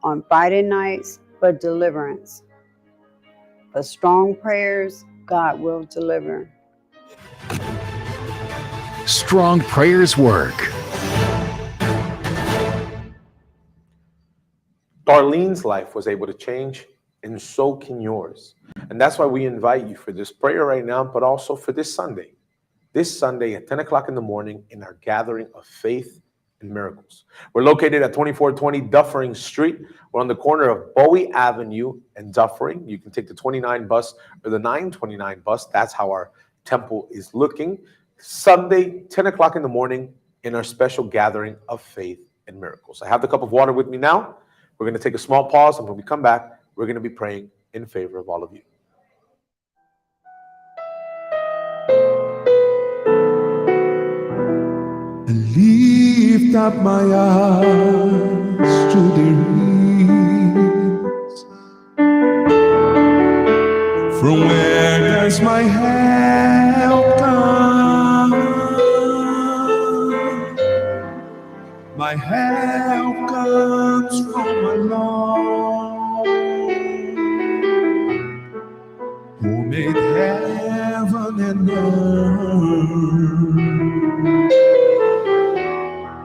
on Friday nights for deliverance. For strong prayers, God will deliver. Strong prayers work. Darlene's life was able to change, and so can yours. And that's why we invite you for this prayer right now, but also for this Sunday. This Sunday at 10 o'clock in the morning in our gathering of faith and miracles. We're located at 2420 Duffering Street. We're on the corner of Bowie Avenue and Duffering. You can take the 29 bus or the 929 bus. That's how our temple is looking. Sunday, 10 o'clock in the morning in our special gathering of faith and miracles. I have the cup of water with me now. We're going to take a small pause, and when we come back, we're going to be praying in favor of all of you. Lift up my eyes to the hills, from where does my help come? My help comes from my Lord, who made heaven and earth.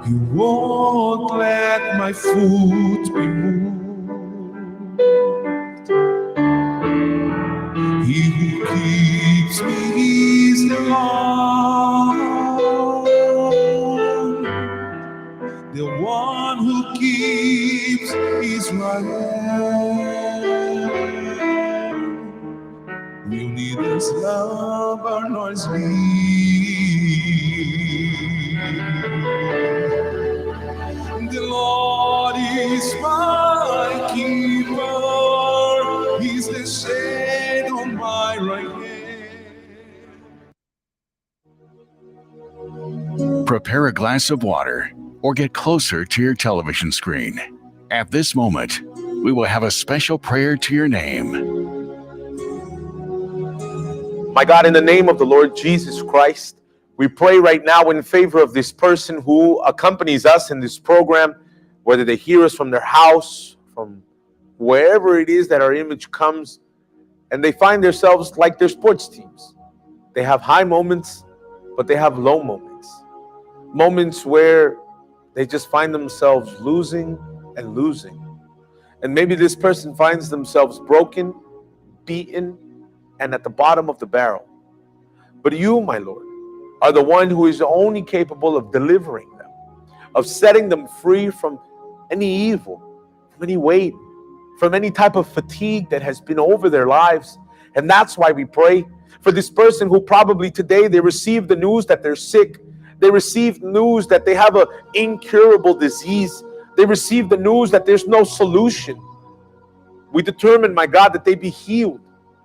He won't let my foot be moved. He who keeps me is the Lord, the one who keeps Israel. Will neither slumber nor sleep. The Lord is my keeper, He's the shade on my right hand. Prepare a glass of water or get closer to your television screen. At this moment, we will have a special prayer to your name. My God, in the name of the Lord Jesus Christ, we pray right now in favor of this person who accompanies us in this program, whether they hear us from their house, from wherever it is that our image comes, and they find themselves like their sports teams. They have high moments, but they have low moments. Moments where they just find themselves losing and losing. And maybe this person finds themselves broken, beaten, and at the bottom of the barrel. But you, my Lord, are the one who is only capable of delivering them, of setting them free from any evil, from any weight, from any type of fatigue that has been over their lives. And that's why we pray for this person who probably today they received the news that they're sick. They received news that they have an incurable disease. They received the news that there's no solution. We determine, my God, that they be healed.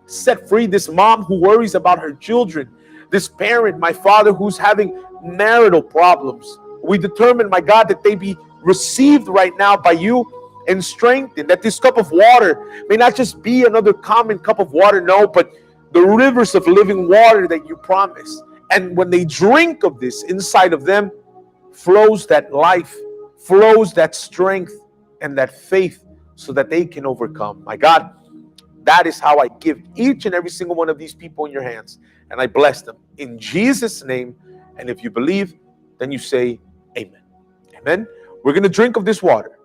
Set free this mom who worries about her children. This parent, my Father, who's having marital problems. We determine, my God, that they be received right now by you and strengthened. That this cup of water may not just be another common cup of water, no, but the rivers of living water that you promised. And when they drink of this, inside of them flows that life, flows that strength and that faith so that they can overcome. My God, that is how I give each and every single one of these people in your hands. And I bless them in Jesus' name. And if you believe, then you say amen. Amen. We're going to drink of this water.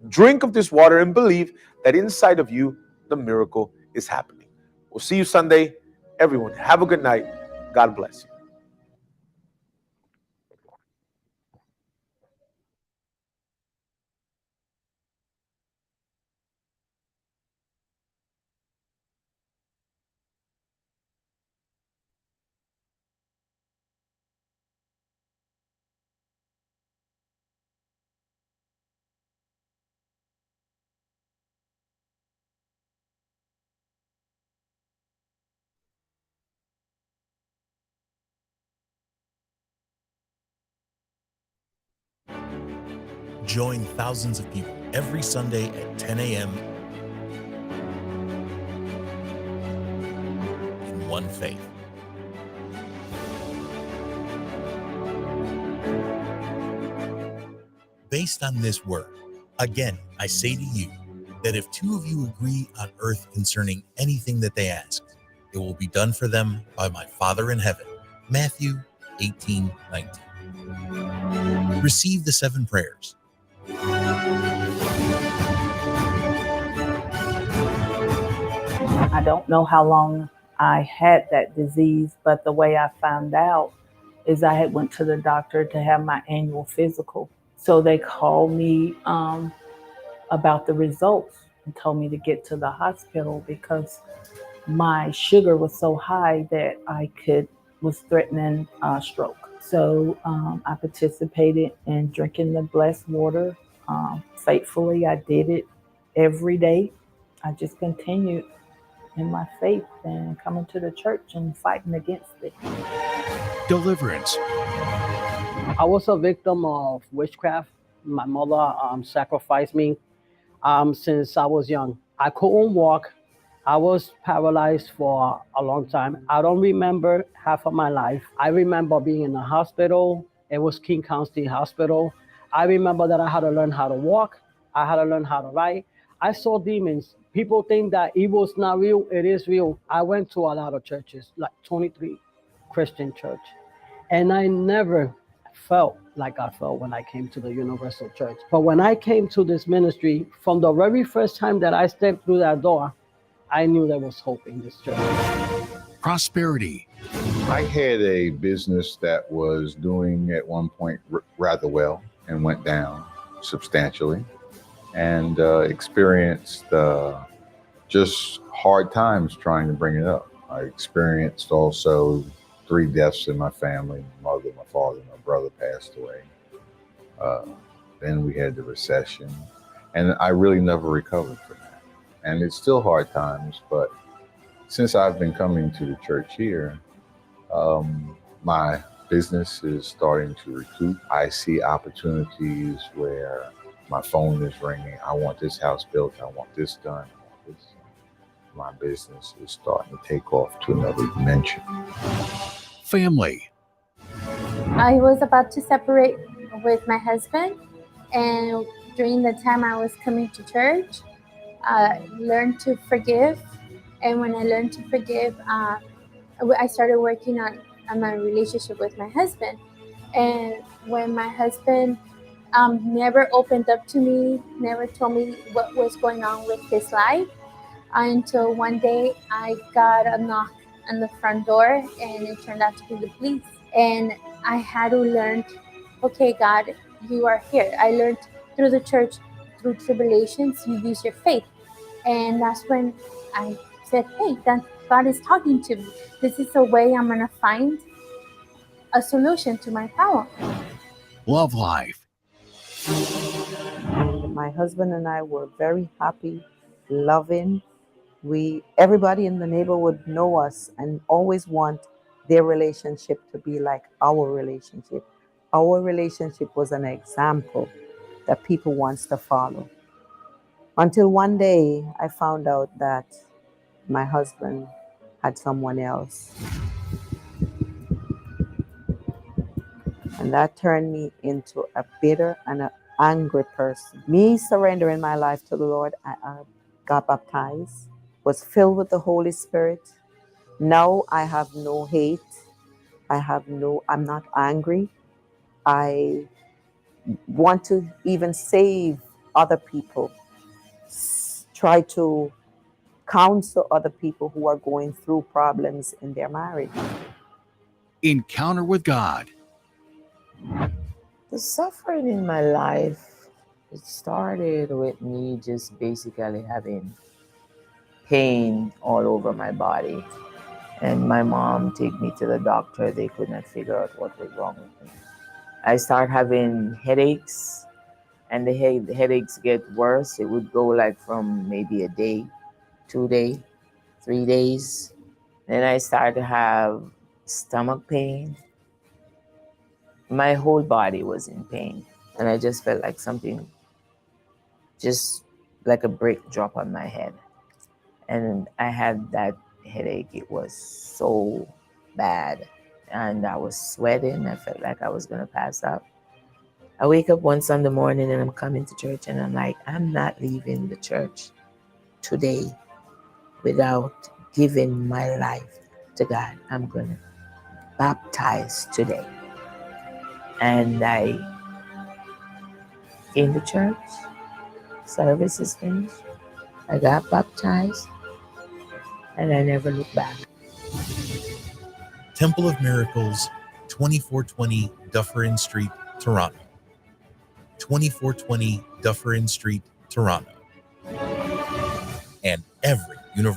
Drink of this water and believe that inside of you, the miracle is happening. We'll see you Sunday. Everyone, have a good night. God bless you. Join thousands of people every Sunday at 10 a.m. in one faith. Based on this word, again, I say to you that if two of you agree on earth concerning anything that they ask, it will be done for them by my Father in heaven. Matthew 18:19. Receive the 7 prayers. I don't know how long I had that disease, but the way I found out is I had went to the doctor to have my annual physical. So they called me about the results and told me to get to the hospital because my sugar was so high that was threatening stroke. So I participated in drinking the blessed water. Faithfully, I did it every day. I just continued in my faith and coming to the church and fighting against it. Deliverance. I was a victim of witchcraft. My mother sacrificed me since I was young. I couldn't walk. I was paralyzed for a long time. I don't remember half of my life. I remember being in the hospital. It was King County Hospital. I remember that I had to learn how to walk. I had to learn how to write. I saw demons. People think that evil's not real. It is real. I went to a lot of churches, like 23 Christian church. And I never felt like I felt when I came to the Universal Church. But when I came to this ministry, from the very first time that I stepped through that door, I knew there was hope in this church. Prosperity. I had a business that was doing at one point rather well and went down substantially, and experienced just hard times trying to bring it up. I experienced also 3 deaths in my family. My mother, my father, my brother passed away. Then we had the recession, and I really never recovered from that. And it's still hard times, but since I've been coming to the church here, my business is starting to recoup. I see opportunities where my phone is ringing. I want this house built. I want this done. I want this done. My business is starting to take off to another dimension. Family. I was about to separate with my husband, and during the time I was coming to church, I learned to forgive. And when I learned to forgive, I started working on my relationship with my husband. And when my husband never opened up to me, never told me what was going on with his life, until one day I got a knock on the front door, and it turned out to be the police. And I had to learn, okay, God, you are here. I learned through the church, through tribulations, you use your faith. And that's when I said, hey, God is talking to me. This is a way I'm going to find a solution to my problem. Love life. My husband and I were very happy, loving. Everybody in the neighborhood know us and always want their relationship to be like our relationship. Our relationship was an example that people wants to follow. Until one day I found out that my husband had someone else. And that turned me into a bitter and an angry person. Me surrendering my life to the Lord, I got baptized, was filled with the Holy Spirit. Now I have no hate. I'm not angry. I want to even save other people. Try to counsel other people who are going through problems in their marriage. Encounter with God. The suffering in my life, it started with me just basically having pain all over my body. And my mom took me to the doctor. They could not figure out what was wrong with me. I started having headaches, and the headaches get worse. It would go like from maybe a day, 2 days, 3 days. Then I started to have stomach pain. My whole body was in pain. And I just felt like something, just like a brick drop on my head. And I had that headache. It was so bad. And I was sweating. I felt like I was going to pass out. I wake up one Sunday morning and I'm coming to church, and I'm like, I'm not leaving the church today without giving my life to God. I'm going to baptize today. And I came to church, service is finished, I got baptized, and I never looked back. Temple of Miracles, 2420 Dufferin Street, Toronto. 2420 Dufferin Street, Toronto. And every university